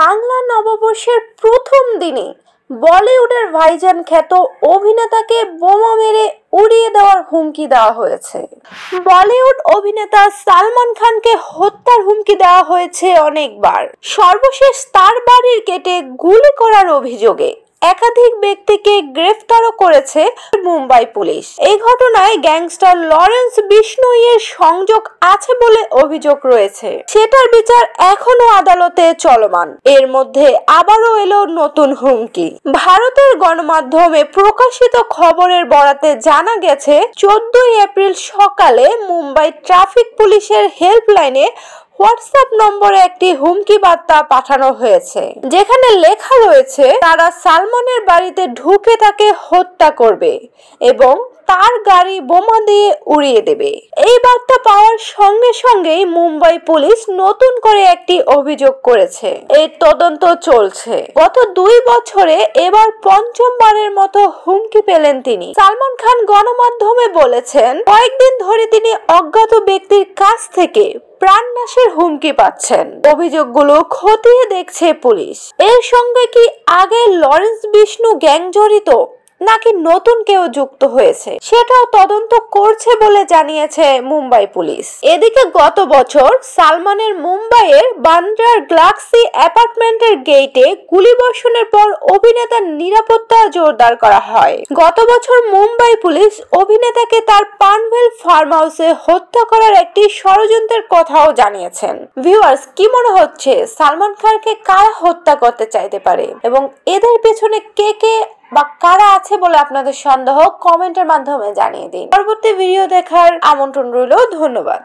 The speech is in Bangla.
বাংলা নববর্ষের প্রথম দিনে বলিউডের ভাইজান খ্যাত অভিনেতাকে বোমা মেরে উড়িয়ে দেওয়ার হুমকি দেওয়া হয়েছে। বলিউড অভিনেতা সালমান খানকে হত্যার হুমকি দেওয়া হয়েছে অনেকবার। সর্বশেষ তার বাড়ির গেটে গুলি করার অভিযোগে একাধিক ব্যক্তিকে গ্রেফতারও করেছে মুম্বাই পুলিশ। এই ঘটনায় গ্যাংস্টার লরেন্স বিশনোইয়ের সংযোগ আছে বলে অভিযোগ রয়েছে। সেটার বিচার এখনো আদালতে চলমান। এর মধ্যে আবারও এলো নতুন হুমকি। ভারতের গণমাধ্যমে প্রকাশিত খবরের বরাতে জানা গেছে 14 এপ্রিল সকালে মুম্বাই ট্রাফিক পুলিশের হেল্পলাইনে হোয়াটসঅ্যাপ নম্বরে একটি হুমকি বার্তা পাঠানো হয়েছে, যেখানে লেখা রয়েছে তারা সালমানের বাড়িতে ঢুকে তাকে হত্যা করবে এবং তার গাড়ি বোমা দিয়ে উড়িয়ে দেবে। এই বার্তা পাওয়ার সঙ্গে সঙ্গেই মুম্বাই পুলিশ নতুন করে একটি অভিযোগ করেছে। এই তদন্ত চলছে। গত 2 বছরে এবার পঞ্চমবারের মতো হুমকি পেলেন তিনি। সালমান খান গণমাধ্যমে বলেছেন, কয়েকদিন ধরে তিনি অজ্ঞাত ব্যক্তির কাছ থেকে প্রাণনাশের হুমকি পাচ্ছেন। অভিযোগগুলো খতিয়ে দেখছে পুলিশ। এর সঙ্গে কি আগে লরেন্স বিষ্ণু গ্যাং জড়িত নাকি নতুন কেউ যুক্ত হয়েছে সেটাও তদন্ত করছে বলে জানিয়েছে মুম্বাই পুলিশ। এদিকে গত বছর সালমানের মুম্বাইয়ের বান্দ্রার গ্যালাক্সি অ্যাপার্টমেন্টের গেটে গুলিবর্ষণের পর অভিনেতার নিরাপত্তা জোরদার করা হয়। গত বছর মুম্বাই পুলিশ অভিনেতাকে তার পানভেল ফার্ম হাউসে হত্যা করার একটি ষড়যন্ত্রের কথাও জানিয়েছেন। ভিউয়ার্স, কি মনে হচ্ছে সালমান খানকে কারা হত্যা করতে চাইতে পারে এবং এদের পেছনে কে বা কারা আছে বলে আপনাদের সন্দেহ কমেন্টের মাধ্যমে জানিয়ে দিন। পরবর্তী ভিডিও দেখার আমন্ত্রণ রইল। ধন্যবাদ।